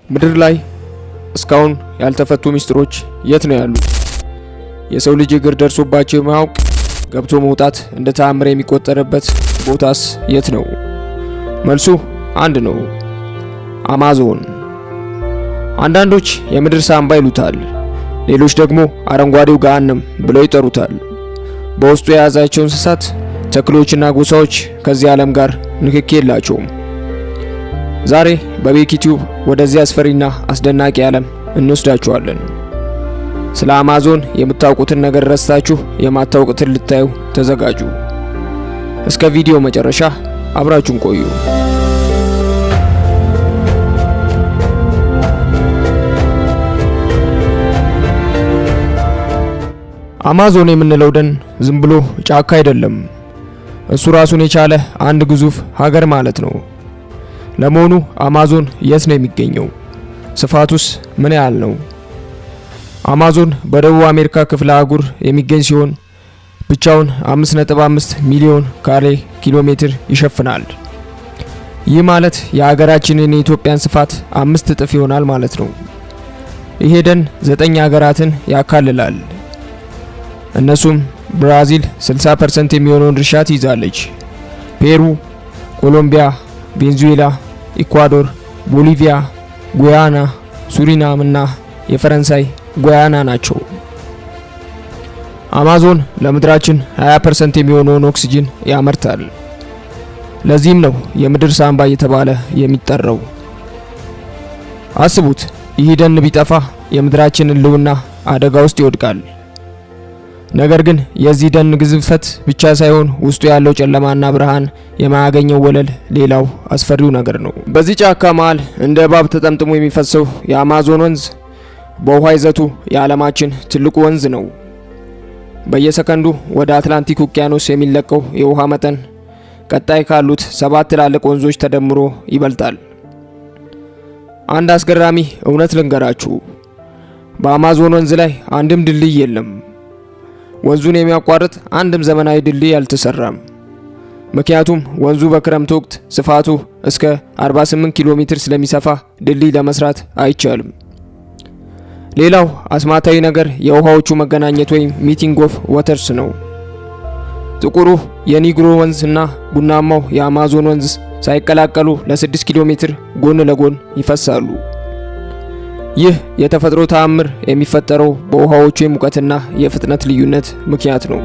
ምድር ላይ እስካሁን ያልተፈቱ ሚስጥሮች የት ነው ያሉት? የሰው ልጅ እግር ደርሶባቸው የማያውቅ ገብቶ መውጣት እንደ ተአምር የሚቆጠርበት ቦታስ የት ነው? መልሱ አንድ ነው፣ አማዞን። አንዳንዶች የምድር ሳንባ ይሉታል፣ ሌሎች ደግሞ አረንጓዴው ገሃነም ብለው ይጠሩታል። በውስጡ የያዛቸው እንስሳት፣ ተክሎችና ጎሳዎች ከዚህ ዓለም ጋር ንክኪ የላቸውም። ዛሬ በቤኪቲዩብ ወደዚህ አስፈሪና አስደናቂ ዓለም እንወስዳችኋለን። ስለ አማዞን የምታውቁትን ነገር ረስታችሁ የማታውቁትን ልታዩ ተዘጋጁ። እስከ ቪዲዮ መጨረሻ አብራችሁን ቆዩ። አማዞን የምንለው ደን ዝም ብሎ ጫካ አይደለም። እሱ ራሱን የቻለ አንድ ግዙፍ ሀገር ማለት ነው። ለመሆኑ አማዞን የት ነው የሚገኘው? ስፋቱስ ምን ያህል ነው? አማዞን በደቡብ አሜሪካ ክፍለ አህጉር የሚገኝ ሲሆን ብቻውን 5.5 ሚሊዮን ካሬ ኪሎ ሜትር ይሸፍናል። ይህ ማለት የሀገራችንን የኢትዮጵያን ስፋት 5 እጥፍ ይሆናል ማለት ነው። ይሄ ደን 9 ሀገራትን ያካልላል። እነሱም ብራዚል 60% የሚሆነውን ድርሻ ትይዛለች። ፔሩ፣ ኮሎምቢያ፣ ቬንዙዌላ፣ ኢኳዶር፣ ቦሊቪያ፣ ጉያና፣ ሱሪናም እና የፈረንሳይ ጉያና ናቸው። አማዞን ለምድራችን 20% የሚሆነውን ኦክሲጅን ያመርታል። ለዚህም ነው የምድር ሳንባ እየተባለ የሚጠራው። አስቡት፣ ይህ ደን ቢጠፋ የምድራችን ሕልውና አደጋ ውስጥ ይወድቃል። ነገር ግን የዚህ ደን ግዝፈት ብቻ ሳይሆን ውስጡ ያለው ጨለማና ብርሃን የማያገኘው ወለል ሌላው አስፈሪው ነገር ነው። በዚህ ጫካ መሃል እንደ እባብ ተጠምጥሞ የሚፈሰው የአማዞን ወንዝ በውሃ ይዘቱ የዓለማችን ትልቁ ወንዝ ነው። በየሰከንዱ ወደ አትላንቲክ ውቅያኖስ የሚለቀው የውሃ መጠን ቀጣይ ካሉት 7 ትላልቅ ወንዞች ተደምሮ ይበልጣል። አንድ አስገራሚ እውነት ልንገራችሁ፣ በአማዞን ወንዝ ላይ አንድም ድልድይ የለም። ወንዙን የሚያቋርጥ አንድም ዘመናዊ ድልድይ አልተሰራም። ምክንያቱም ወንዙ በክረምት ወቅት ስፋቱ እስከ 48 ኪሎ ሜትር ስለሚሰፋ ድልድይ ለመስራት አይቻልም። ሌላው አስማታዊ ነገር የውሃዎቹ መገናኘት ወይም ሚቲንግ ኦፍ ዋተርስ ነው። ጥቁሩ የኒግሮ ወንዝ እና ቡናማው የአማዞን ወንዝ ሳይቀላቀሉ ለ6 ኪሎ ሜትር ጎን ለጎን ይፈሳሉ። ይህ የተፈጥሮ ተአምር የሚፈጠረው በውሃዎቹ የሙቀትና የፍጥነት ልዩነት ምክንያት ነው።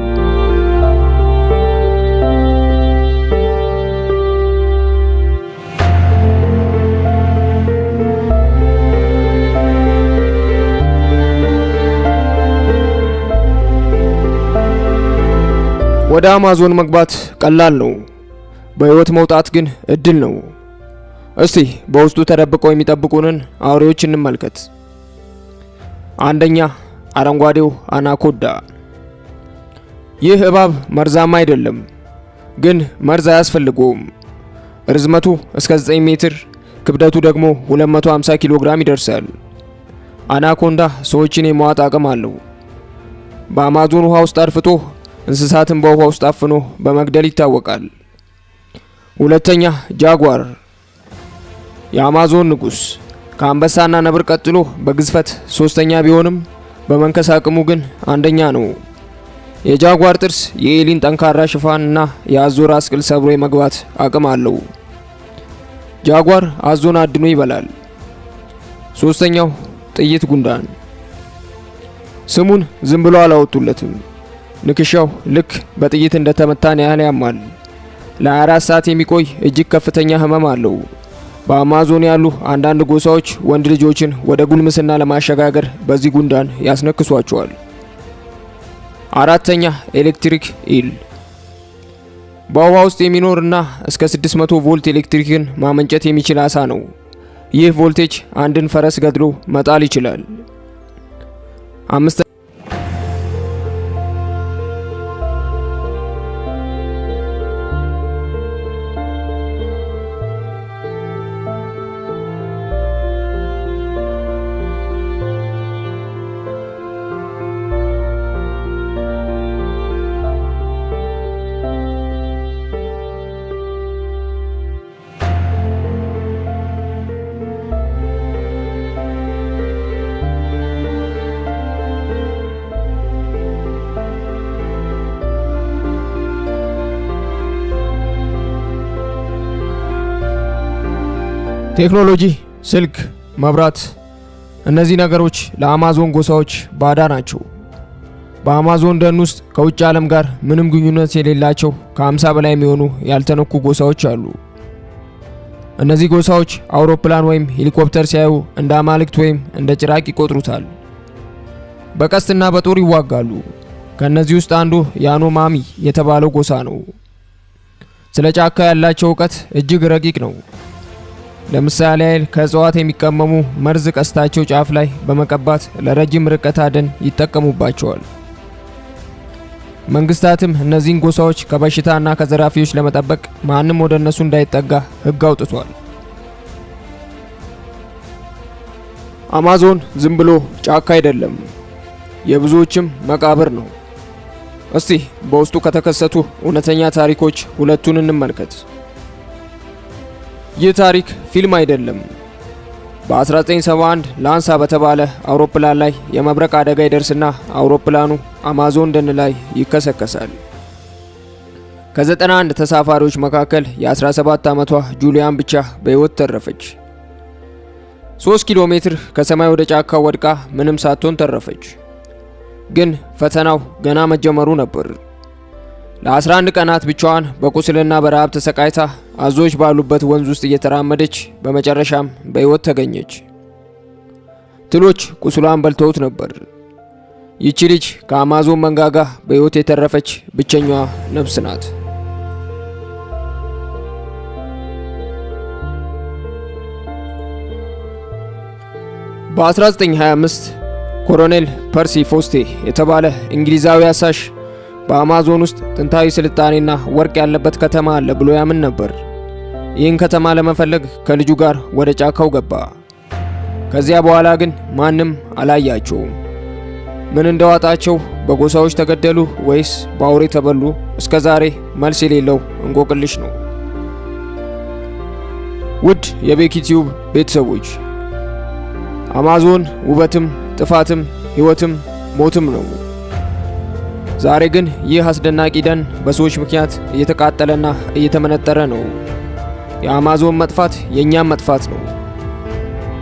ወደ አማዞን መግባት ቀላል ነው፣ በህይወት መውጣት ግን እድል ነው። እስቲ በውስጡ ተደብቀው የሚጠብቁንን አውሬዎች እንመልከት። አንደኛ፣ አረንጓዴው አናኮንዳ። ይህ እባብ መርዛማ አይደለም፣ ግን መርዝ አያስፈልገውም። ርዝመቱ እስከ 9 ሜትር፣ ክብደቱ ደግሞ 250 ኪሎ ግራም ይደርሳል። አናኮንዳ ሰዎችን የመዋጥ አቅም አለው። በአማዞን ውሃ ውስጥ አድፍጦ እንስሳትን በውሃ ውስጥ አፍኖ በመግደል ይታወቃል። ሁለተኛ፣ ጃጓር። የአማዞን ንጉስ ከአንበሳና ነብር ቀጥሎ በግዝፈት 3ኛ ቢሆንም በመንከስ አቅሙ ግን አንደኛ ነው። የጃጓር ጥርስ የኤሊን ጠንካራ ሽፋንና የአዞ ራስ ቅል ሰብሮ የመግባት አቅም አለው። ጃጓር አዞን አድኖ ይበላል። 3ኛው፣ ጥይት ጉንዳን። ስሙን ዝም ብሎ አላወጡለትም። ንክሻው ልክ በጥይት እንደተመታን ያህል ያማል። ለ24 ሰዓት የሚቆይ እጅግ ከፍተኛ ህመም አለው። በአማዞን ያሉ አንዳንድ ጎሳዎች ወንድ ልጆችን ወደ ጉልምስና ለማሸጋገር በዚህ ጉንዳን ያስነክሷቸዋል። 4ኛ፣ ኤሌክትሪክ ኢል። በውሃ ውስጥ የሚኖርና እስከ 600 ቮልት ኤሌክትሪክን ማመንጨት የሚችል አሳ ነው። ይህ ቮልቴጅ አንድን ፈረስ ገድሎ መጣል ይችላል። 5 6 ቴክኖሎጂ፣ ስልክ፣ መብራት፣ እነዚህ ነገሮች ለአማዞን ጎሳዎች ባዳ ናቸው። በአማዞን ደን ውስጥ ከውጭ ዓለም ጋር ምንም ግንኙነት የሌላቸው ከ50 በላይ የሚሆኑ ያልተነኩ ጎሳዎች አሉ። እነዚህ ጎሳዎች አውሮፕላን ወይም ሄሊኮፕተር ሲያዩ እንደ አማልክት ወይም እንደ ጭራቅ ይቆጥሩታል። በቀስትና በጦር ይዋጋሉ። ከነዚህ ውስጥ አንዱ ያኖማሚ የተባለው ጎሳ ነው። ስለ ጫካ ያላቸው እውቀት እጅግ ረቂቅ ነው። ለምሳሌ ያህል ከእጽዋት የሚቀመሙ መርዝ ቀስታቸው ጫፍ ላይ በመቀባት ለረጅም ርቀት አደን ይጠቀሙባቸዋል። መንግስታትም እነዚህን ጎሳዎች ከበሽታና ከዘራፊዎች ለመጠበቅ ማንም ወደ እነሱ እንዳይጠጋ ሕግ አውጥቷል። አማዞን ዝም ብሎ ጫካ አይደለም፣ የብዙዎችም መቃብር ነው። እስቲ በውስጡ ከተከሰቱ እውነተኛ ታሪኮች ሁለቱን እንመልከት። ይህ ታሪክ ፊልም አይደለም። በ1971 ላንሳ በተባለ አውሮፕላን ላይ የመብረቅ አደጋ ይደርስና አውሮፕላኑ አማዞን ደን ላይ ይከሰከሳል። ከ91 ተሳፋሪዎች መካከል የ17 ዓመቷ ጁሊያን ብቻ በሕይወት ተረፈች። 3 ኪሎ ሜትር ከሰማይ ወደ ጫካው ወድቃ ምንም ሳትሆን ተረፈች። ግን ፈተናው ገና መጀመሩ ነበር። ለ11 ቀናት ብቻዋን በቁስልና በረሃብ ተሰቃይታ አዞዎች ባሉበት ወንዝ ውስጥ እየተራመደች በመጨረሻም በሕይወት ተገኘች። ትሎች ቁስሏን በልተውት ነበር። ይቺ ልጅ ከአማዞን መንጋጋ በሕይወት የተረፈች ብቸኛዋ ነፍስ ናት። በ1925 ኮሎኔል ፐርሲ ፎስቴ የተባለ እንግሊዛዊ አሳሽ በአማዞን ውስጥ ጥንታዊ ስልጣኔና ወርቅ ያለበት ከተማ አለ ብሎ ያምን ነበር። ይህን ከተማ ለመፈለግ ከልጁ ጋር ወደ ጫካው ገባ። ከዚያ በኋላ ግን ማንም አላያቸውም። ምን እንደዋጣቸው፣ በጎሳዎች ተገደሉ ወይስ በአውሬ ተበሉ፣ እስከ ዛሬ መልስ የሌለው እንቆቅልሽ ነው። ውድ የቤኪ ቲዩብ ቤተሰቦች፣ አማዞን ውበትም ጥፋትም ሕይወትም ሞትም ነው። ዛሬ ግን ይህ አስደናቂ ደን በሰዎች ምክንያት እየተቃጠለና እየተመነጠረ ነው። የአማዞን መጥፋት የኛም መጥፋት ነው።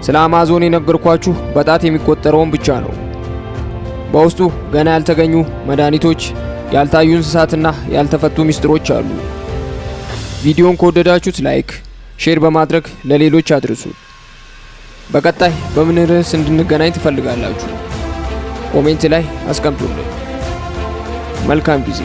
ስለ አማዞን የነገርኳችሁ በጣት የሚቆጠረውን ብቻ ነው። በውስጡ ገና ያልተገኙ መድኃኒቶች፣ ያልታዩ እንስሳትና ያልተፈቱ ሚስጥሮች አሉ። ቪዲዮን ከወደዳችሁት ላይክ፣ ሼር በማድረግ ለሌሎች አድርሱ። በቀጣይ በምን ርዕስ እንድንገናኝ ትፈልጋላችሁ? ኮሜንት ላይ አስቀምጡልን። መልካም ጊዜ።